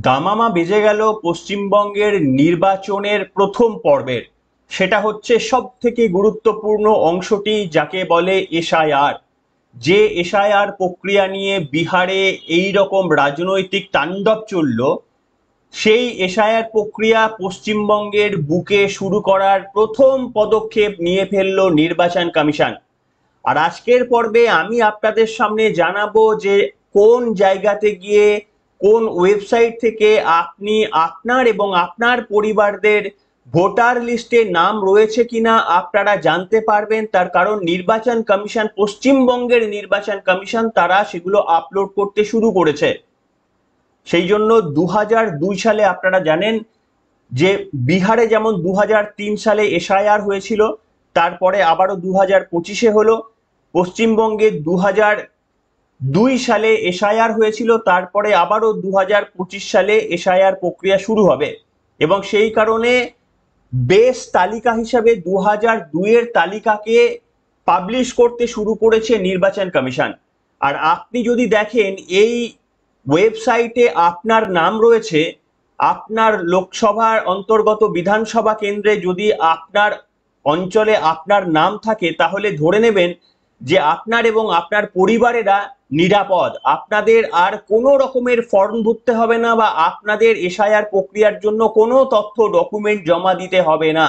দামামা বেজে গেল পশ্চিমবঙ্গের নির্বাচনের প্রথম পর্বের। সেটা হচ্ছে সব থেকে গুরুত্বপূর্ণ অংশটি, যাকে বলে এসআইআর। যে এসআইআর প্রক্রিয়া নিয়ে বিহারে এই রকম রাজনৈতিক তাণ্ডব চলল, সেই এসআইআর প্রক্রিয়া পশ্চিমবঙ্গের বুকে শুরু করার প্রথম পদক্ষেপ নিয়ে ফেলল নির্বাচন কমিশন। আর আজকের পর্বে আমি আপনাদের সামনে জানাবো যে কোন জায়গাতে গিয়ে, কোন ওয়েবসাইট থেকে আপনি আপনার এবং আপনার পরিবারদের ভোটার লিস্টে নাম রয়েছে কিনা আপনারা জানতে পারবেন। তার কারণ নির্বাচন কমিশন, পশ্চিমবঙ্গের নির্বাচন কমিশন, তারা সেগুলো আপলোড করতে শুরু করেছে। সেই জন্য 2002 সালে আপনারা জানেন যে বিহারে যেমন 2003 সালে এসআইআর হয়েছিল, তারপরে আবারও 2025-এ হলো। পশ্চিমবঙ্গে 2002 সালে এসআইআর হয়েছিল, তারপরে আবারও 2025 সালে এসআইআর প্রক্রিয়া শুরু হবে। এবং সেই কারণে বেস তালিকা হিসাবে 2002-এর তালিকাকে পাবলিশ করতে শুরু করেছে নির্বাচন কমিশন। আর আপনি যদি দেখেন এই ওয়েবসাইটে আপনার নাম রয়েছে, আপনার লোকসভার অন্তর্গত বিধানসভা কেন্দ্রে যদি আপনার অঞ্চলে আপনার নাম থাকে, তাহলে ধরে নেবেন যে আপনার এবং আপনার পরিবারেরা নিরাপদ। আপনাদের আর কোনো রকমের ফর্ম ভরতে হবে না, বা আপনাদের এসআইআর প্রক্রিয়ার জন্য কোনো তথ্য ডকুমেন্ট জমা দিতে হবে না।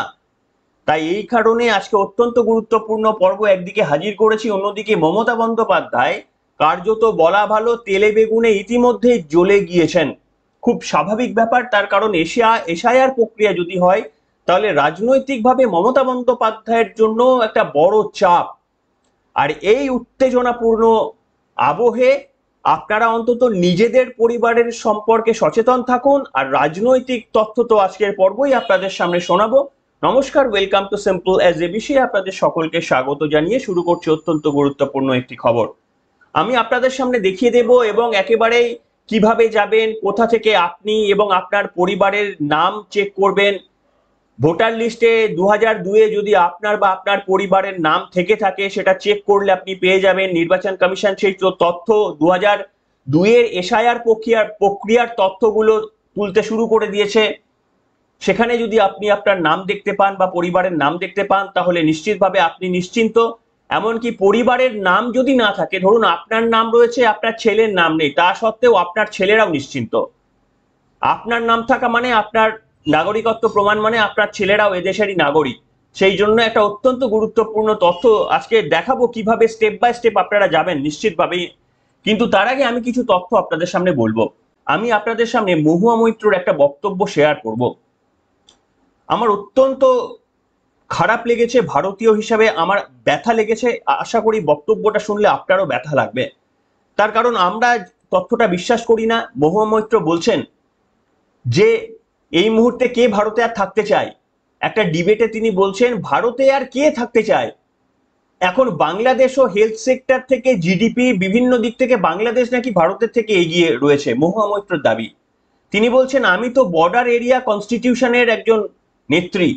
তাই এই কারণে আজকে অত্যন্ত গুরুত্বপূর্ণ পর্ব একদিকে হাজির করেছি। অন্যদিকে মমতা বন্দ্যোপাধ্যায় কার্যত বলা ভালো তেলে বেগুনে ইতিমধ্যেই জ্বলে গিয়েছেন। খুব স্বাভাবিক ব্যাপার, তার কারণ এসআইআর প্রক্রিয়া যদি হয়, তাহলে রাজনৈতিকভাবে মমতা বন্দ্যোপাধ্যায়ের জন্য একটা বড় চাপ। আর এই উত্তেজনাপূর্ণ আবহে আপনারা অন্তত নিজেদের পরিবারের সম্পর্কে সচেতন থাকুন। আর রাজনৈতিক তথ্য তো আজকের পর্বই আপনাদের সামনে শোনাবো। নমস্কার, welcome to simple as ABC. আপনাদের সকলকে স্বাগত জানিয়ে শুরু করছি অত্যন্ত গুরুত্বপূর্ণ একটি খবর। আমি আপনাদের সামনে দেখিয়ে দেব এবং একেবারেই কিভাবে যাবেন, কোথা থেকে আপনি এবং আপনার পরিবারের নাম চেক করবেন। ভোটার লিস্টে 2002-এ যদি আপনার বা আপনার পরিবারের নাম থেকে থাকে, সেটা চেক করলে আপনি পেয়ে যাবেন। নির্বাচন কমিশন সেই তথ্য 2002-এর এসআইআর প্রক্রিয়ার তথ্যগুলো তুলতে শুরু করে দিয়েছে। সেখানে যদি আপনি আপনার নাম দেখতে পান বা পরিবারের নাম দেখতে পান, তাহলে নিশ্চিতভাবে আপনি নিশ্চিন্ত। এমনকি পরিবারের নাম যদি না থাকে, ধরুন আপনার নাম রয়েছে, আপনার ছেলের নাম নেই, তা সত্ত্বেও আপনার ছেলেরাও নিশ্চিন্ত। আপনার নাম থাকা মানে আপনার নাগরিকত্ব প্রমাণ, মানে আপনার ছেলেরাও এদেশেরই নাগরিক। সেই জন্য একটা অত্যন্ত গুরুত্বপূর্ণ তথ্য আজকে দেখাবো, কিভাবে স্টেপ বাই স্টেপ আপনারা যাবেন নিশ্চিতভাবেই। কিন্তু তার আগে আমি কিছু তথ্য আপনাদের সামনে বলবো। আমি আপনাদের সামনে মহুয়া মৈত্রর একটা বক্তব্য শেয়ার করব। আমার অত্যন্ত খারাপ লেগেছে, ভারতীয় হিসাবে আমার ব্যথা লেগেছে। আশা করি বক্তব্যটা শুনলে আপনারও ব্যথা লাগবে। তার কারণ আমরা তথ্যটা বিশ্বাস করি না। মহুয়া মৈত্র বলছেন যে এই মুহূর্তে কে ভারতে আর থাকতে চায়। একটা ডিবেটে তিনি বলছেন, ভারতে আর কে থাকতে চায়। এখন বাংলাদেশও হেলথ সেক্টর থেকে, জিডিপি, বিভিন্ন দিক থেকে বাংলাদেশ নাকি ভারতের থেকে এগিয়ে রয়েছে, মহুয়া মৈত্রর দাবি। তিনি বলছেন, আমি তো বর্ডার এরিয়া কনস্টিটিউশনের একজন নেত্রী,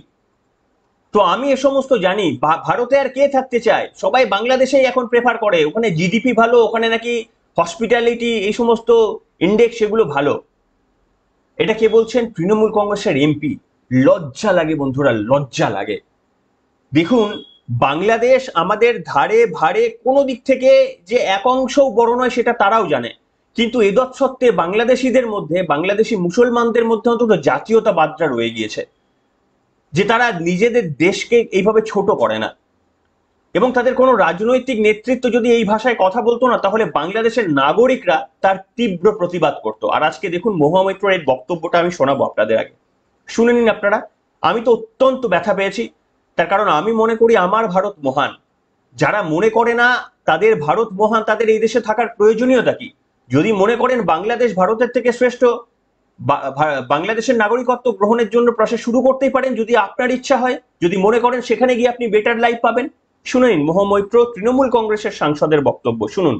তো আমি এ সমস্ত জানি। ভারতে আর কে থাকতে চায়, সবাই বাংলাদেশেই এখন প্রেফার করে। ওখানে জিডিপি ভালো, ওখানে নাকি হসপিটালিটি, এই সমস্ত ইন্ডেক্স সেগুলো ভালো। এটা কে বলছেন? তৃণমূল কংগ্রেসের এমপি। লজ্জা লাগে বন্ধুরা, লজ্জা লাগে। দেখুন, বাংলাদেশ আমাদের ধারে ভারে কোনো দিক থেকে যে এক অংশও বড় নয়, সেটা তারাও জানে। কিন্তু এদৎসত্ত্বে বাংলাদেশিদের মধ্যে, বাংলাদেশি মুসলমানদের মধ্যে অন্তত জাতীয়তাবাদটা রয়ে গিয়েছে, যে তারা নিজেদের দেশকে এইভাবে ছোট করে না। এবং তাদের কোনো রাজনৈতিক নেতৃত্ব যদি এই ভাষায় কথা বলতো না, তাহলে বাংলাদেশের নাগরিকরা তার তীব্র প্রতিবাদ করত। আর আজকে দেখুন মহুয়া মৈত্রর এই বক্তব্যটা আমি শোনাবো আপনাদের আগে, শুনে নিন আপনারা। আমি তো অত্যন্ত ব্যথা পেয়েছি, তার কারণ আমি মনে করি আমার ভারত মহান। যারা মনে করে না তাদের ভারত মহান, তাদের এই দেশে থাকার প্রয়োজনীয়তা কি? যদি মনে করেন বাংলাদেশ ভারতের থেকে শ্রেষ্ঠ, বাংলাদেশের নাগরিকত্ব গ্রহণের জন্য প্রসেস শুরু করতেই পারেন, যদি আপনার ইচ্ছা হয়। যদি মনে করেন সেখানে গিয়ে আপনি বেটার লাইফ পাবেন। শুনে নিন মহুয়া মৈত্র, তৃণমূল কংগ্রেসের সাংসদের বক্তব্য শুনুন।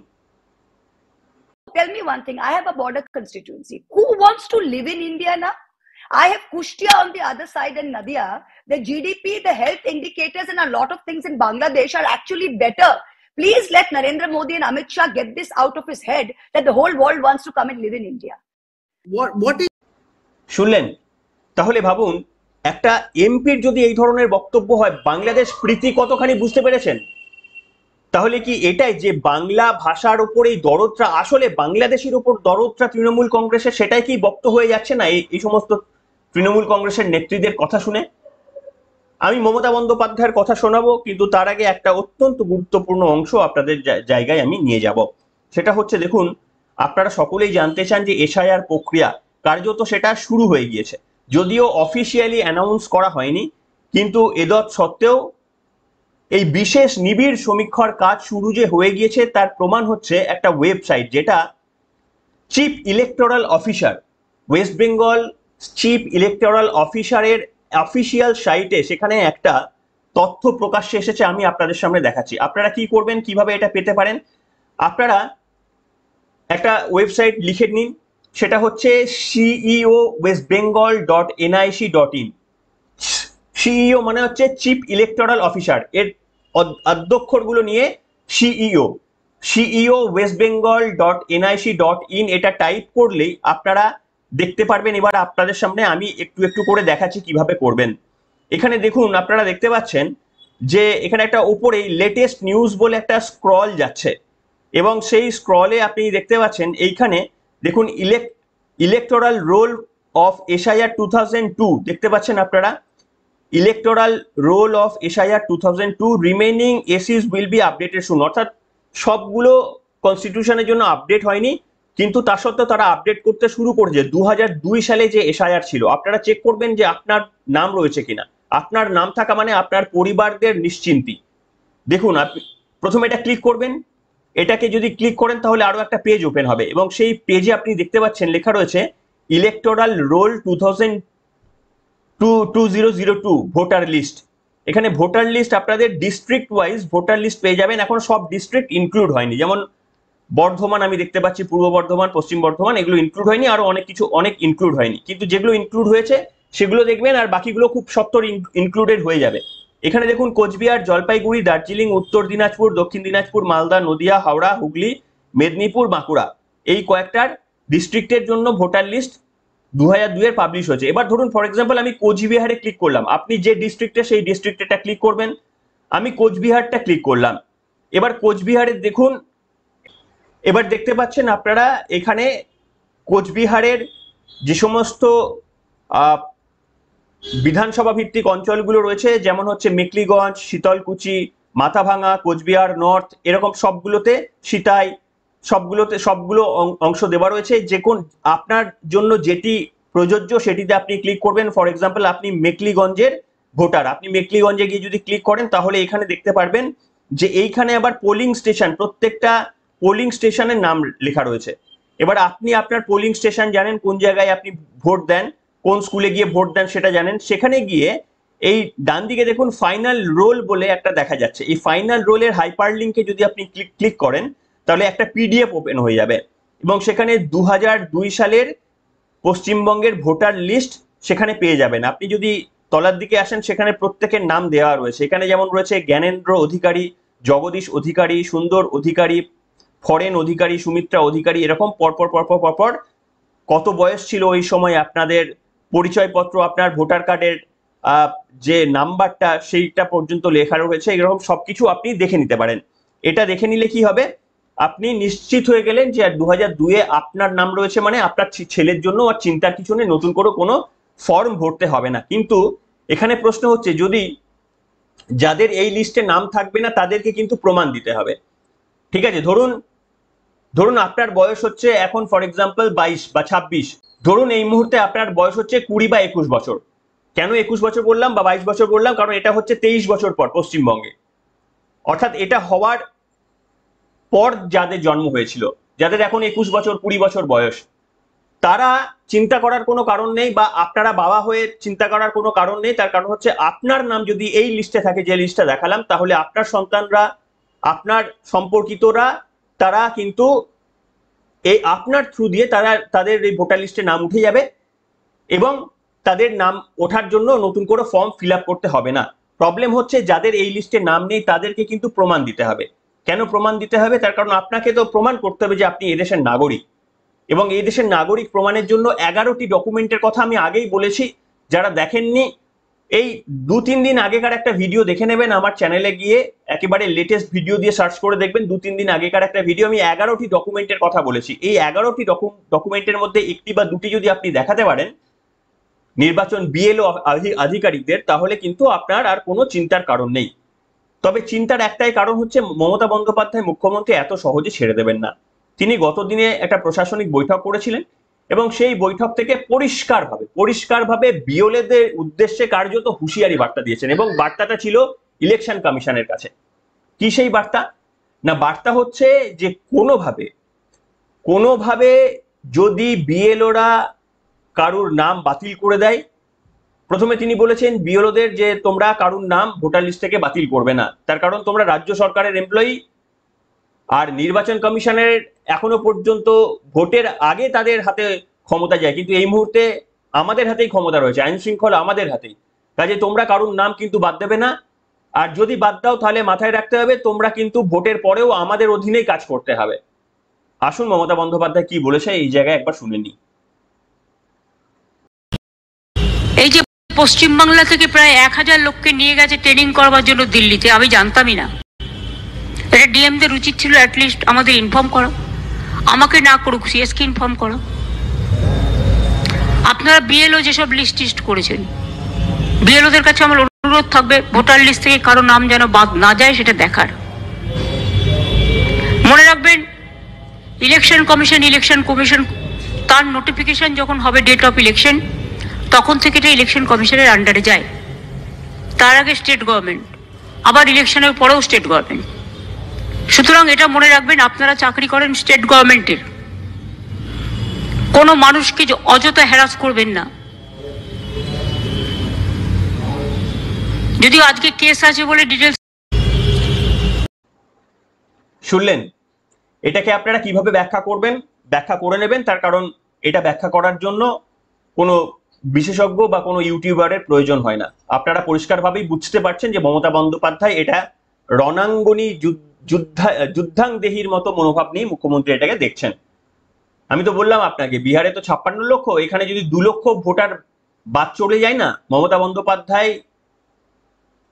Tell me one thing, I have a border constituency. Who wants to live in India now? I have Kushtia on the other side and Nadia. The GDP, the health indicators and a lot of things in Bangladesh are actually better. Please let Narendra Modi and Amit Shah get this out of his head, that the whole world wants to come and live in India. What is শুনলেন? তাহলে ভাবুন, একটা এমপির যদি এই ধরনের বক্তব্য হয়, বাংলাদেশ প্রীতি কতখানি বুঝতে পেরেছেন? তাহলে কি এটাই যে বাংলা ভাষার উপর এই দরদটা, আসলে বাংলাদেশের উপর দরদটা তৃণমূল কংগ্রেসের, সেটাই কি বক্ত হয়ে যাচ্ছে না এই সমস্ত তৃণমূল কংগ্রেসের নেত্রীদের কথা শুনে? আমি মমতা বন্দ্যোপাধ্যায়ের কথা শোনাবো, কিন্তু তার আগে একটা অত্যন্ত গুরুত্বপূর্ণ অংশ আপনাদের জায়গায় আমি নিয়ে যাব। সেটা হচ্ছে, দেখুন, আপনারা সকলেই জানতে চান যে এসআইআর প্রক্রিয়া কার্যত সেটা শুরু হয়ে গিয়েছে, যদিও অফিসিয়ালি অ্যানাউন্স করা হয়নি, কিন্তু এদৎ সত্ত্বেও এই বিশেষ নিবিড় সমীক্ষার কাজ শুরু যে হয়ে গিয়েছে তার প্রমাণ হচ্ছে একটা ওয়েবসাইট, যেটা chief electoral officer, West Bengal chief electoral অফিসারের অফিসিয়াল সাইটে, সেখানে একটা তথ্য প্রকাশ্যে এসেছে। আমি আপনাদের সামনে দেখাচ্ছি। আপনারা কি করবেন, কিভাবে এটা পেতে পারেন? আপনারা একটা ওয়েবসাইট লিখে নিন, সেটা হচ্ছে ceo.westbengal.nic.in। সিইও মানে হচ্ছে চিফ ইলেকটোরাল অফিসার, এর অধ্যক্ষরগুলো নিয়ে সিইও, ceo.westbengal.nic.in, এটা টাইপ করলেই আপনারা দেখতে পারবেন। এবার আপনাদের সামনে আমি একটু একটু করে দেখাচ্ছি কিভাবে করবেন। এখানে দেখুন, আপনারা দেখতে পাচ্ছেন যে এখানে একটা উপরে লেটেস্ট নিউজ বলে একটা স্ক্রল যাচ্ছে, এবং সেই স্ক্রলে আপনি দেখতে পাচ্ছেন এইখানে দেখুন ইলেকটোরাল রোল অফ এসআইআর 2002 দেখতে পাচ্ছেন আপনারা। Electoral roll of SIR 2002 remaining ACs will be updated soon. অর্থাৎ সবগুলো কনস্টিটিউশনের জন্য আপডেট হয়নি, কিন্তু তা সত্ত্বেও তারা আপডেট করতে শুরু করেছে। 2002 সালে যে এসআইআর ছিল, আপনারা চেক করবেন যে আপনার নাম রয়েছে কিনা। আপনার নাম থাকা মানে আপনার পরিবারদের নিশ্চিন্তি। দেখুন, আপনি প্রথমে এটা ক্লিক করবেন। এটাকে যদি ক্লিক করেন তাহলে আরো একটা পেজ ওপেন হবে, এবং সেই পেজে আপনি দেখতে পাচ্ছেন লেখা রয়েছে ইলেকটোরাল রোল 2002 ভোটার লিস্ট। এখানে ভোটার লিস্ট আপনাদের ডিস্ট্রিক্ট ওয়াইজ ভোটার লিস্ট পেয়ে যাবেন। এখন সব ডিস্ট্রিক্ট ইনক্লুড হয়নি, যেমন বর্ধমান আমি দেখতে পাচ্ছি, পূর্ব বর্ধমান, পশ্চিম বর্ধমান, এগুলো ইনক্লুড হয়নি, আরো অনেক কিছু অনেক ইনক্লুড হয়নি, কিন্তু যেগুলো ইনক্লুড হয়েছে সেগুলো দেখবেন, আর বাকিগুলো খুব সত্তর ইনক্লুডেড হয়ে যাবে। এখানে দেখুন কোচবিহার, জলপাইগুড়ি, দার্জিলিং, উত্তর দিনাজপুর, দক্ষিণ দিনাজপুর, মালদা, নদিয়া, হাওড়া, হুগলি, মেদিনীপুর, বাঁকুড়া, এই কয়েকটার ডিস্ট্রিক্টের জন্য ভোটার লিস্ট 2002 এর পাবলিশ হয়েছে। এবার ধরুন ফর এক্সাম্পল আমি কোচবিহারে ক্লিক করলাম, আপনি যে ডিস্ট্রিক্টে সেই ডিস্ট্রিক্টেটা ক্লিক করবেন। আমি কোচবিহারটা ক্লিক করলাম। এবার কোচবিহারের দেখুন, এবার দেখতে পাচ্ছেন আপনারা এখানে কোচবিহারের যে সমস্ত বিধানসভা ভিত্তিক অঞ্চলগুলো রয়েছে, যেমন হচ্ছে মেকলিগঞ্জ, শীতলকুচি, মাথাভাঙা, কোচবিহার নর্থ, এরকম সবগুলোতে, সিতাই, সবগুলো অংশ দেওয়া রয়েছে। যে কোন আপনার জন্য যেটি প্রযোজ্য সেটিতে আপনি ক্লিক করবেন। ফর এক্সাম্পল আপনি মেকলিগঞ্জের ভোটার, আপনি মেকলিগঞ্জে গিয়ে যদি ক্লিক করেন তাহলে এখানে দেখতে পারবেন যে এইখানে আবার পোলিং স্টেশন, প্রত্যেকটা পোলিং স্টেশনের নাম লেখা রয়েছে। এবার আপনি আপনার পোলিং স্টেশন জানেন, কোন জায়গায় আপনি ভোট দেন, কোন স্কুলে গিয়ে ভোট দেন সেটা জানেন। সেখানে গিয়ে এই ডান দিকে দেখুন ফাইনাল রোল বলে একটা দেখা যাচ্ছে। এই ফাইনাল রোলের হাইপার লিঙ্কে যদি আপনি ক্লিক করেন তাহলে একটা পিডিএফ ওপেন হয়ে যাবে, এবং সেখানে 2002 সালের পশ্চিমবঙ্গের ভোটার লিস্ট সেখানে পেয়ে যাবেন। আপনি যদি তলার দিকে আসেন, সেখানে প্রত্যেকের নাম দেওয়া রয়েছে। এখানে যেমন রয়েছে জ্ঞানেন্দ্র অধিকারী, জগদীশ অধিকারী, সুন্দর অধিকারী, ফরেন অধিকারী, সুমিত্রা অধিকারী, এরকম পরপর পরপর পরপর কত বয়স ছিল ওই সময়, আপনাদের পরিচয়পত্র, আপনার ভোটার কার্ডের যে নাম্বারটা সেইটা পর্যন্ত লেখা রয়েছে। এরকম সবকিছু আপনি দেখে নিতে পারেন। এটা দেখে নিলে কি হবে, আপনি নিশ্চিত হয়ে গেলেন যে 2002 আপনার নাম রয়েছে, মানে আপনার ছেলের জন্য আর চিন্তার কিছু নেই, নতুন করে কোনো ফর্ম ভরতে হবে না। কিন্তু এখানে প্রশ্ন হচ্ছে, যদি যাদের এই লিস্টে নাম থাকবে না তাদেরকে কিন্তু প্রমাণ দিতে হবে। ঠিক আছে, ধরুন আপনার বয়স হচ্ছে এখন ফর এক্সাম্পল 22 বা 26, ধরুন এই মুহূর্তে আপনার বয়স হচ্ছে 20 বা 21 বছর। কেন 21 বছর বললাম বা 22 বছর বললাম, কারণ এটা হচ্ছে 23 বছর পর পশ্চিমবঙ্গে, অর্থাৎ এটা হওয়ার পর যাদের জন্ম হয়েছিল, যাদের এখন 21 বছর 20 বছর বয়স, তারা চিন্তা করার কোনো কারণ নেই, বা আপনারা বাবা হয়ে চিন্তা করার কোনো কারণ নেই। তার কারণ হচ্ছে আপনার নাম যদি এই লিস্টে থাকে, যে লিস্টটা দেখালাম, তাহলে আপনার সন্তানরা, আপনার সম্পর্কিতরা, তারা কিন্তু এই আপনার থ্রু দিয়ে তাদের এই ভোটার লিস্টে নাম উঠে যাবে, এবং তাদের নাম ওঠার জন্য নতুন করে ফর্ম ফিল আপ করতে হবে না। প্রবলেম হচ্ছে যাদের এই লিস্টে নাম নেই তাদেরকে কিন্তু প্রমাণ দিতে হবে। কেন প্রমাণ দিতে হবে? তার কারণ আপনাকে তো প্রমাণ করতে হবে যে আপনি এদেশের নাগরিক। এবং এই দেশের নাগরিক প্রমাণের জন্য 11টি ডকুমেন্টের কথা আমি আগেই বলেছি। যারা দেখেননি, এই 2-3 দিন আগেকার একটা ভিডিও দেখে নেবেন, আমার চ্যানেলে গিয়ে একেবারে লেটেস্ট ভিডিও দিয়ে সার্চ করে দেখবেন। 2-3 দিন আগেকার একটা ভিডিও, আমি 11টি ডকুমেন্টের কথা বলেছি। এই 11টি ডকুমেন্টের মধ্যে একটি বা দুটি যদি আপনি দেখাতে পারেন নির্বাচন বিএলও আধিকারিকদের, তাহলে কিন্তু আপনার আর কোনো চিন্তার কারণ নেই। তবে চিন্তার একটাই কারণ হচ্ছে, মমতা বন্দ্যোপাধ্যায় মুখ্যমন্ত্রী এত সহজে ছেড়ে দেবেন না। তিনি গত দিনে একটা প্রশাসনিক বৈঠক করেছিলেন এবং সেই বৈঠক থেকে পরিষ্কারভাবে বিওলেদের উদ্দেশ্যে কার্যত হুঁশিয়ারি বার্তা দিয়েছেন, এবং বার্তাটা ছিল ইলেকশন কমিশনের কাছে। কি সেই বার্তা? না, বার্তা হচ্ছে যে কোনোভাবে যদি বিএলওরা কারুর নাম বাতিল করে দেয়, প্রথমে তিনি বলেছেন বিএলওদের যে তোমরা কারুর নাম ভোটার লিস্ট থেকে বাতিল করবে না, তার কারণ তোমরা রাজ্য সরকারের এমপ্লয়ি, আর নির্বাচন কমিশনের এখনো পর্যন্ত ভোটের আগে তাদের হাতে ক্ষমতা যায়, কিন্তু এই মুহূর্তে আমাদের হাতেই ক্ষমতা রয়েছে, আইন শৃঙ্খলা আমাদের হাতেই। কাজে তোমরা কারুর নাম কিন্তু বাদ দেবে না, আর যদি বাদ দাও তাহলে মাথায় রাখতে হবে তোমরা কিন্তু ভোটের পরেও আমাদের অধীনেই কাজ করতে হবে। আসুন মমতা বন্দ্যোপাধ্যায় কি বলেছে এই জায়গায় একবার শুনে নিই। এই যে পশ্চিমবাংলা থেকে প্রায় 1000 লোককে নিয়ে গেছে ট্রেনিং করবার জন্য দিল্লিতে, আমি জানতামই না। এটা ডিএমদের উচিত ছিল অ্যাটলিস্ট আমাদের ইনফর্ম করা, আমাকে না করুক সিএসকে ইনফর্ম করা। আপনারা বিএলও যেসব লিস্ট করেছেন, বিএলওদের কাছে আমার অনুরোধ থাকবে ভোটার লিস্ট থেকে কারো নাম যেন বাদ না যায় সেটা দেখার। মনে রাখবেন, ইলেকশন কমিশন তার নোটিফিকেশন যখন হবে ডেট অফ ইলেকশন, তখন থেকে এটা ইলেকশন কমিশনের আন্ডারে যায়। তার আগে স্টেট গভর্নমেন্ট, আবার ইলেকশনের পরেও স্টেট গভর্নমেন্ট। সুতরাং এটা মনে রাখবেন, আপনারা চাকরি করেন স্টেট গভর্নমেন্টের, কোনো মানুষকে অযথা হ্যারাস করবেন না। যদিও আজকে কেস আছে বলে ডিটেলস শুনলেন, এটাকে আপনারা কিভাবে ব্যাখ্যা করবেন, ব্যাখ্যা করে নেবেন, তার কারণ এটা ব্যাখ্যা করার জন্য কোনো বিশেষজ্ঞ বা কোনো ইউটিউবারের প্রয়োজন হয় না। আপনারা পরিষ্কারভাবেই বুঝতে পারছেন যে মমতা বন্দ্যোপাধ্যায় এটা রণাঙ্গনী যুদ্ধাংদেহীর মতো মনোভাব নিয়ে মুখ্যমন্ত্রী এটাকে দেখছেন। আমি তো বললাম আপনাকে, বিহারে তো 56 লক্ষ, এখানে যদি 2 লক্ষ ভোটার বাদ চলে যায় না, মমতা বন্দ্যোপাধ্যায়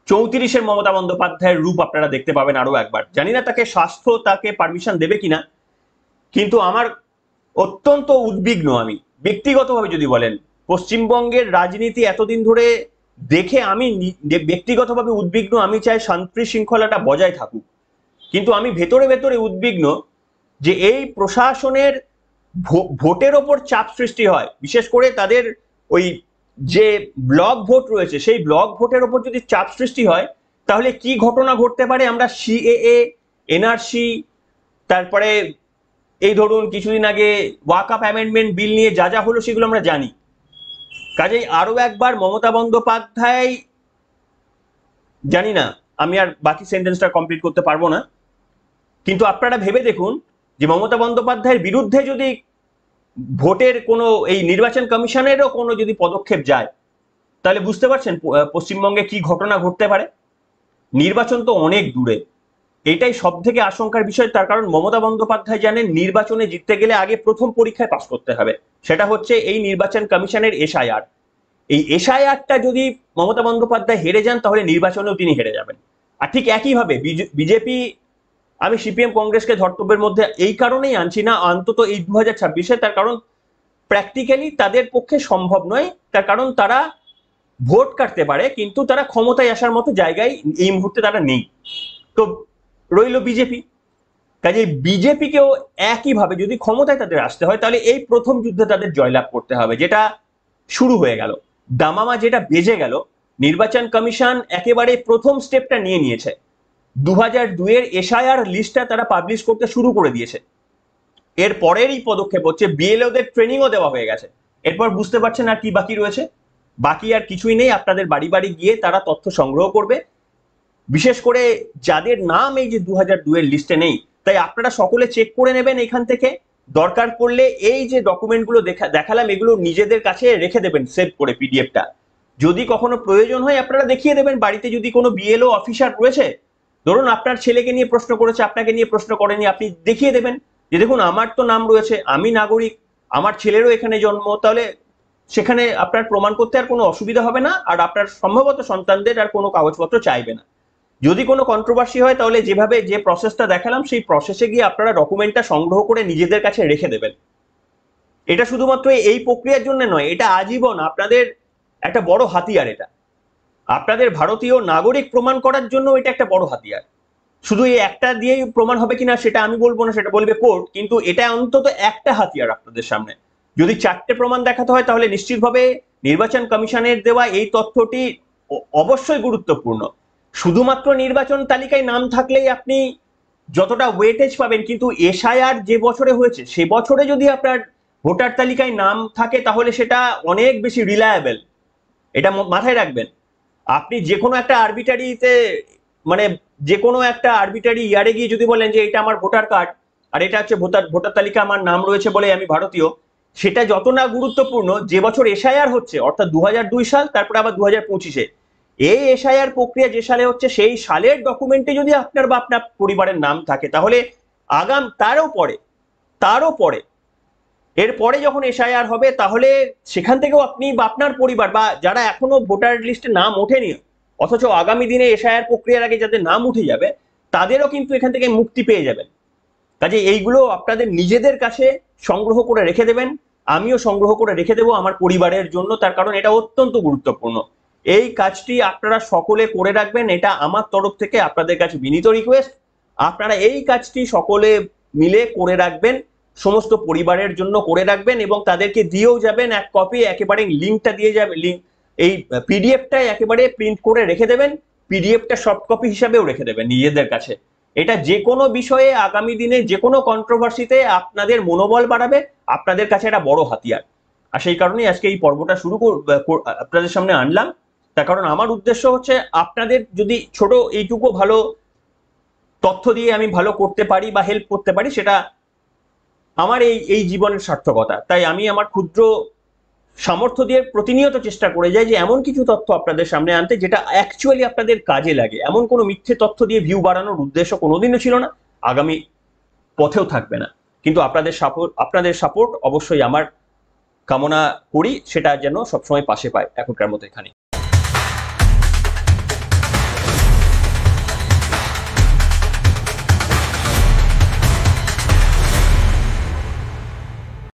34-এর মমতা বন্দ্যোপাধ্যায়ের রূপ আপনারা দেখতে পাবেন আরো একবার। জানি না তাকে স্বাস্থ্য তাকে পারমিশন দেবে কিনা, কিন্তু আমার অত্যন্ত উদ্বিগ্ন, আমি ব্যক্তিগতভাবে যদি বলেন, পশ্চিমবঙ্গের রাজনীতি এতদিন ধরে দেখে আমি ব্যক্তিগতভাবে উদ্বিগ্ন। আমি চাই শান্তি শৃঙ্খলাটা বজায় থাকুক, কিন্তু আমি ভেতরে উদ্বিগ্ন যে এই প্রশাসনের ভোটের ওপর চাপ সৃষ্টি হয়, বিশেষ করে তাদের ওই যে ব্লক ভোট রয়েছে সেই ব্লক ভোটের ওপর যদি চাপ সৃষ্টি হয়, তাহলে কি ঘটনা ঘটতে পারে আমরা সিএএ, এনআরসি, তারপরে এই ধরুন কিছুদিন আগে ওয়াকআপ অ্যামেন্ডমেন্ট বিল নিয়ে যা হলো সেগুলো আমরা জানি। কাজেই আরো একবার মমতা বন্দ্যোপাধ্যায়, জানি না আমি আর বাকি সেন্টেন্সটা কমপ্লিট করতে পারবো না, কিন্তু আপনারা ভেবে দেখুন যে মমতা বন্দ্যোপাধ্যায়ের বিরুদ্ধে যদি ভোটের কোনো এই নির্বাচন কমিশনেরও কোনো যদি পদক্ষেপ যায়, তাহলে বুঝতে পারছেন পশ্চিমবঙ্গে কি ঘটনা ঘটতে পারে। নির্বাচন তো অনেক দূরে, এটাই সব থেকে আশঙ্কার বিষয়। তার কারণ মমতা বন্দ্যোপাধ্যায় জানেন নির্বাচনে জিততে গেলে আগে প্রথম পরীক্ষায় পাস করতে হবে, সেটা হচ্ছে এই নির্বাচন কমিশনের এসআইআর। এই এসআইআরটা যদি মমতা বন্দ্যোপাধ্যায় হেরে যান, তাহলে নির্বাচনেও তিনি হেরে যাবেন। আর ঠিক একইভাবে বিজেপি, আমি সিপিএম কংগ্রেসকে ধর্তব্যের মধ্যে এই কারণেই আনছি না, অন্তত এই 2026-এ, তার কারণ প্র্যাকটিক্যালি তাদের পক্ষে সম্ভব নয়। তার কারণ তারা ভোট কাটতে পারে, কিন্তু তারা ক্ষমতায় আসার মতো জায়গায় এই মুহূর্তে তারা নেই। তো রইল বিজেপি। কাজে বিজেপিকেও একইভাবে যদি ক্ষমতায় তাদের আসতে হয়, তাহলে এই প্রথম যুদ্ধে তাদের জয়লাভ করতে হবে, যেটা শুরু হয়ে গেল, দামামা যেটা বেজে গেল। নির্বাচন কমিশন একেবারে প্রথম স্টেপটা নিয়ে নিয়েছে, 2002-এর এসআইআর লিস্টটা তারা পাবলিশ করতে শুরু করে দিয়েছে। এর পরেরই পদক্ষেপ হচ্ছে বিএলওদের ট্রেনিংও দেওয়া হয়ে গেছে। এরপর বুঝতে পারছেন আর কি বাকি রয়েছে? বাকি আর কিছুই নেই, আপনাদের বাড়ি বাড়ি গিয়ে তারা তথ্য সংগ্রহ করবে, বিশেষ করে যাদের নাম এই যে 2002-এর লিস্টে নেই। তাই আপনারা সকলে চেক করে নেবেন এখান থেকে, দরকার পড়লে এই যে ডকুমেন্টগুলো দেখালাম এগুলো নিজেদের কাছে রেখে দেবেন সেভ করে পিডিএফটা। যদি কখনো প্রয়োজন হয় আপনারা দেখিয়ে দেবেন। বাড়িতে যদি কোনো বিএলও অফিসার রয়েছে, ধরুন আপনার ছেলেকে নিয়ে প্রশ্ন করেছে, আপনাকে নিয়ে প্রশ্ন করেনি, আপনি দেখিয়ে দেবেন যে দেখুন আমার তো নাম রয়েছে, আমি নাগরিক, আমার ছেলেরও এখানে জন্ম, তাহলে সেখানে আপনার প্রমাণ করতে আর কোনো অসুবিধা হবে না, আর আপনার সম্ভবত সন্তানদের আর কোনো কাগজপত্র চাইবে না। যদি কোনো কন্ট্রোভার্সি হয় তাহলে যেভাবে যে প্রসেসটা দেখালাম সেই প্রসেসে গিয়ে আপনারা ডকুমেন্টটা সংগ্রহ করে নিজেদের কাছে রেখে দেবেন। এটা শুধুমাত্র এই প্রক্রিয়ার জন্য নয়, এটা আজীবন আপনাদের একটা বড় হাতিয়ার। এটা আপনাদের ভারতীয় নাগরিক প্রমাণ করার জন্য এটা একটা বড় হাতিয়ার। শুধু এই একটা দিয়েই প্রমাণ হবে কিনা সেটা আমি বলবো না, সেটা বলবে কোর্ট, কিন্তু এটা অন্তত একটা হাতিয়ার আপনাদের সামনে। যদি 4টে প্রমাণ দেখাতে হয় তাহলে নিশ্চিতভাবে নির্বাচন কমিশনের দেওয়া এই তথ্যটি অবশ্যই গুরুত্বপূর্ণ। শুধুমাত্র নির্বাচন তালিকায় নাম থাকলেই আপনি যতটা ওয়েটেজ পাবেন, কিন্তু এসআইআর যে বছরে হয়েছে সে বছরে যদি আপনার ভোটার তালিকায় নাম থাকে তাহলে সেটা অনেক বেশি রিলায়েবল। এটা মাথায় রাখবেন। আপনি যে কোনো একটা আরবিটারিতে, মানে যে কোনো একটা আরবিটারি ইয়ারে গিয়ে যদি বলেন যে এটা আমার ভোটার কার্ড আর এটা হচ্ছে ভোটার তালিকা আমার নাম রয়েছে বলে আমি ভারতীয়, সেটা যত না গুরুত্বপূর্ণ যে বছর এসআইআর হচ্ছে, অর্থাৎ 2002 সাল, তারপরে আবার 2025-এ এই এসআইআর প্রক্রিয়া যে সালে হচ্ছে সেই সালের ডকুমেন্টে যদি আপনার বা আপনার পরিবারের নাম থাকে তাহলে তারও পরে এরপরে যখন এসআইআর হবে তাহলে সেখান থেকেও আপনি বা আপনার পরিবার বা যারা এখনো ভোটার লিস্টে নাম ওঠেনি অথচ আগামী দিনে এসআইআর প্রক্রিয়ার আগে যাদের নাম উঠে যাবে তাদেরও কিন্তু এখান থেকে মুক্তি পেয়ে যাবেন। কাজে এইগুলো আপনাদের নিজেদের কাছে সংগ্রহ করে রেখে দেবেন, আমিও সংগ্রহ করে রেখে দেবো আমার পরিবারের জন্য, তার কারণ এটা অত্যন্ত গুরুত্বপূর্ণ। এই কাজটি আপনারা সকলে করে রাখবেন, এটা আমার তরফ থেকে আপনাদের কাছে বিনীত রিকোয়েস্ট। আপনারা এই কাজটি সকলে মিলে করে রাখবেন, সমস্ত পরিবারের জন্য করে রাখবেন এবং তাদেরকে দিয়েও যাবেন এক কপি, একেবারে লিঙ্কটা দিয়ে যাবে, লিঙ্ক এই পিডিএফটা একেবারে প্রিন্ট করে রেখে দেবেন, পিডিএফটা সফট কপি হিসাবেও রেখে দেবেন নিজেদের কাছে। এটা যে কোনো বিষয়ে আগামী দিনে যে কোনো কন্ট্রোভার্সিতে আপনাদের মনোবল বাড়াবে, আপনাদের কাছে একটা বড় হাতিয়ার। আর সেই কারণেই আজকে এই পর্বটা আপনাদের সামনে আনলাম। তার কারণ আমার উদ্দেশ্য হচ্ছে আপনাদের যদি ছোট এইটুকু ভালো তথ্য দিয়ে আমি ভালো করতে পারি বা হেল্প করতে পারি, সেটা আমার এই জীবনের সার্থকতা। তাই আমি আমার ক্ষুদ্র সামর্থ্য দিয়ে প্রতিনিয়ত চেষ্টা করে যাই যে এমন কিছু তথ্য আপনাদের সামনে আনতে যেটা অ্যাকচুয়ালি আপনাদের কাজে লাগে। এমন কোনো মিথ্যে তথ্য দিয়ে ভিউ বাড়ানোর উদ্দেশ্য কোনোদিনও ছিল না, আগামী পথেও থাকবে না। কিন্তু আপনাদের সাপোর্ট অবশ্যই আমার কামনা করি, সেটা যেন সবসময় পাশে পায়। এখনকার মতো এখানে।